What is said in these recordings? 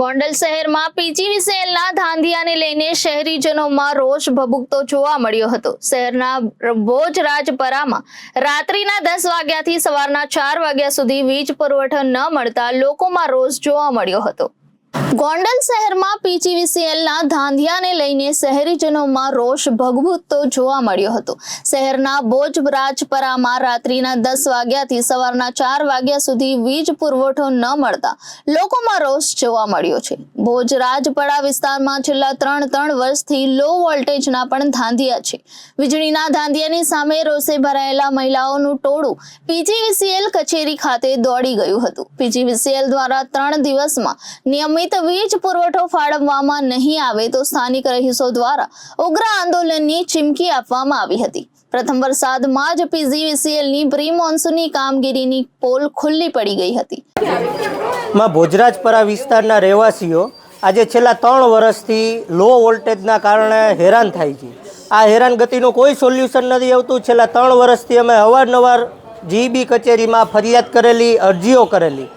ગોંડલ શહેરમાં પીજીવીસીએલના ધાંધિયાને લઈને શહેરીજનોમાં રોષ ભભૂકતો જોવા મળ્યો હતો। શહેરના ભોજરાજપરામાં રાત્રિના 10 વાગ્યાથી સવારના 4 વાગ્યા સુધી વીજ પુરવઠો ન મળતા લોકોમાં રોષ જોવા મળ્યો હતો। ગોંડલ શહેરમાં પીજીવીસીએલના ધાંધિયાને લઈને શહેરીજનોમાં રોષ ભભૂકતો જોવા મળ્યો હતો। શહેરના ભોજરાજપરામાં રાત્રિના 10 વાગ્યાથી સવારના 4 વાગ્યા સુધી વીજ પુરવઠો ન મળતા લોકોમાં રોષ જોવા મળ્યો છે। ભોજરાજપરા વિસ્તારમાં છેલ્લા 3 વર્ષથી લો વોલ્ટેજના પણ ધાંધિયા છે। વીજળીના ધાંધિયાની સામે રોષે ભરાયેલા મહિલાઓનું ટોળું પીજીવીસીએલ કચેરી ખાતે દોડી ગયું હતું। પીજીવીસીએલ દ્વારા 3 દિવસમાં નિયમિત વીજ પુરવઠો ફાળવવામાં નહીં આવે તો સ્થાનિક રહીશો દ્વારા ઉગ્ર આંદોલનની ચીમકી આપવામાં આવી હતી। પ્રથમ વરસાદમાં જ પીજીવીસીએલની પ્રી મોન્સૂનની કામગીરીની પોલ ખુલ્લી પડી ગઈ હતી। ભોજરાજપરા વિસ્તારના રહેવાસીઓ આજે છેલ્લા 3 વર્ષથી લો વોલ્ટેજના કારણે હેરાન થાય છે। આ હેરાનગતિનું કોઈ સોલ્યુશન નથી આવતું। છેલ્લા 3 વર્ષથી અમે અવારનવાર જીબી કચેરીમાં ફરિયાદ કરેલી, અરજીઓ કરેલી,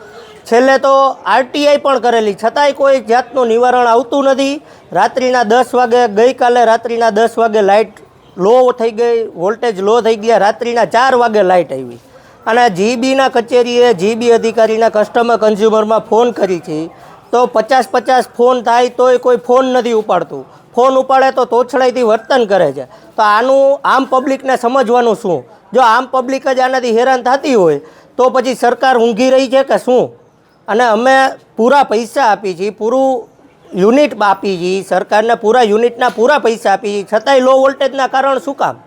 છેલ્લે તો આરટીઆઈ પણ કરેલી, છતાંય કોઈ જાતનું નિવારણ આવતું નથી। રાત્રિના 10 વાગે, ગઈકાલે રાત્રિના 10 વાગે લાઇટ લો થઈ ગઈ, વોલ્ટેજ લો થઈ ગયા, રાત્રિના 4 વાગે લાઇટ આવી અને જીબીના કચેરીએ જીબી અધિકારીના કસ્ટમર કન્ઝ્યુમરમાં ફોન કરી છે તો 50 ફોન થાય તોય કોઈ ફોન નથી ઉપાડતું। ફોન ઉપાડે તો તોછડાઈથી વર્તન કરે છે। તો આનું આમ પબ્લિકને સમજવાનું શું? જો આમ પબ્લિક જ આનાથી હેરાન થતી હોય તો પછી સરકાર ઊંઘી રહી છે કે શું? અને અમે પૂરા પૈસા આપી છીએ, પૂરું યુનિટ આપી છીએ, સરકારને પૂરા યુનિટના પૂરા પૈસા આપી છીએ, છતાંય લો વોલ્ટેજના કારણ શું કામ?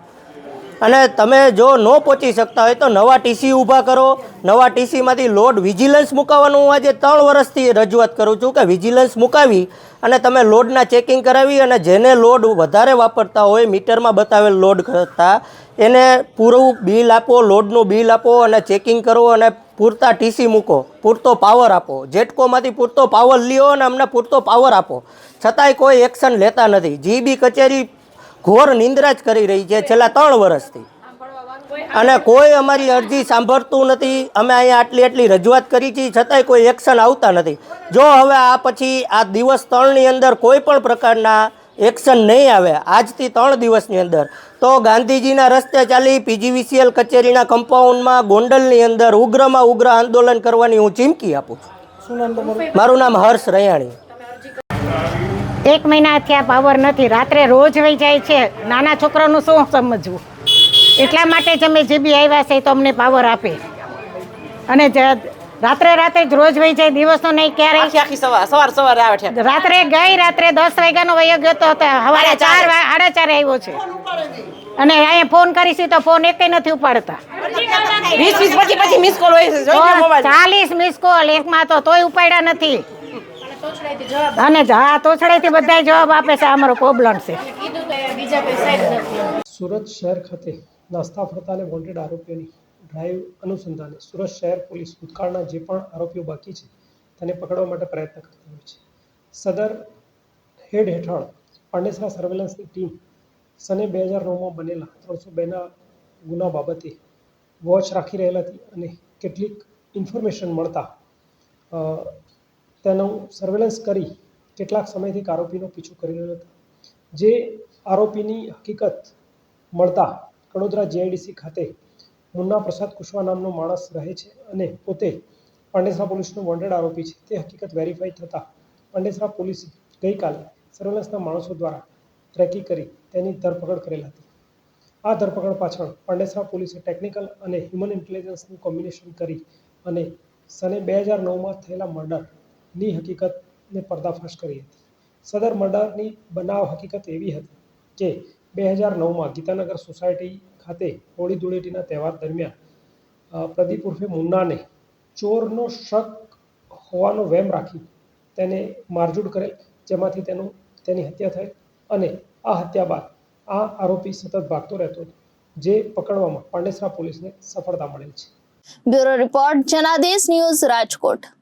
અને તમે જો ન પહોંચી શકતા હોય તો નવા ટીસી ઊભા કરો। નવા ટીસીમાંથી લોડ વિજિલન્સ મુકાવવાનું હું આજે 3 વર્ષથી રજૂઆત કરું છું કે વિજિલન્સ મુકાવી અને તમે લોડના ચેકિંગ કરાવી અને જેને લોડ વધારે વાપરતા હોય, મીટરમાં બતાવેલ લોડ કરતાં એને પૂરું બિલ આપો, લોડનું બિલ આપો અને ચેકિંગ કરો અને પૂરતા ટીસી મૂકો, પૂરતો પાવર આપો। જેટકોમાંથી પૂરતો પાવર લ્યો અને અમને પૂરતો પાવર આપો, છતાંય કોઈ એક્શન લેતા નથી। જીબી કચેરી ઘોર નિંદ્રા જ કરી રહી છે છેલ્લા 3 વર્ષથી અને કોઈ અમારી અરજી સાંભળતું નથી। અમે અહીંયા આટલી રજૂઆત કરી છે છતાંય કોઈ એક્શન આવતા નથી। જો હવે આ પછી આ દિવસ 3ની અંદર કોઈ પણ પ્રકારના એક્શન નહીં આવે, આજથી 3 દિવસની અંદર, તો ગાંધીજીના રસ્તે ચાલી પીજીવીસીએલ કચેરીના કમ્પાઉન્ડમાં ગોંડલની અંદર ઉગ્રમાં ઉગ્ર આંદોલન કરવાની હું ચીમકી આપું છું। શું નામ તમારું? મારું નામ હર્ષ રૈયાણી। 1 મહિનાથી આ પાવર નથી, રાત્રે રોજ વહી જાય છે। નાના છોકરાનું શું સમજવું? એટલા માટે જ અમે જીબી આવ્યા છે તો અમને પાવર આપે અને રાત્રે જ રોજ વહી જાય, દિવસનો નહીં ક્યારેય। સવારે આવે છે। રાત્રે 10 વાગ્યાનો વયો ગયો તો સવારે 4 4:30 આવ્યો છે અને અહીંયા ફોન કરીશું તો ફોન એકે નથી ઉપાડતા। 20 પછી મિસ કોલ હોય છે, 40 મિસ કોલ એકમાં તોય ઉપાડ્યા નથી અને તોછડાઈથી બધા જવાબ આપે છે અમારો પ્રોબ્લેમ છે। સુરત શહેર ખાતે નાસ્તા ફરતા અને વોન્ટેડ આરોપીઓની ડ્રાઈવ અનુસંધાને સુરત શહેર પોલીસ ભૂતકાળના જે પણ આરોપીઓ બાકી છે તેને પકડવા માટે પ્રયત્ન કરતી હોય છે। સદર હેડ હેઠળ પાંડેસરા સર્વેલન્સની ટીમ સને 2009માં બનેલા 302ના ગુના બાબતે વોચ રાખી રહેલ હતી અને કેટલીક ઇન્ફોર્મેશન મળતા તેનું સર્વેલન્સ કરી કેટલાક સમયથી આરોપીનો પીછો કરી રહ્યો હતો। જે આરોપીની હકીકત મળતા કડોદરા જીઆઈડીસી ખાતે મુન્ના પ્રસાદ કુશવા નામનો માણસ રહે છે અને પોતે પાંડેસરા પોલીસનો વોન્ટેડ આરોપી છે તે હકીકત વેરીફાઈ થતાં પાંડેસરા પોલીસે ગઈકાલે સર્વેલન્સના માણસો દ્વારા ટ્રેકિંગ કરી તેની ધરપકડ કરેલ હતી। આ ધરપકડ પાછળ પાંડેસરા પોલીસે ટેકનિકલ અને હ્યુમન ઇન્ટેલિજન્સનું કોમ્બિનેશન કરી અને સને 2009માં થયેલા મર્ડરની હકીકતને પર્દાફાશ કરી હતી। સદર મર્ડરની બનાવ હકીકત એવી હતી કે 2009માં ગીતાનગર સોસાયટી ખાતે હોળી ધૂળેટીના તહેવાર દરમિયાન પ્રદીપ ઉર્ફે મુન્નાને ચોરનો શક હોવાનો વહેમ રાખી તેને મારઝૂડ કરેલ, જેમાંથી તેની હત્યા થઈ અને આ હત્યા બાદ આ આરોપી સતત ભાગતો રહેતો હતો, જે પકડવામાં પાંડેસરા પોલીસને સફળતા મળેલ છે। Bureau report, Janadesh news, Rajkot.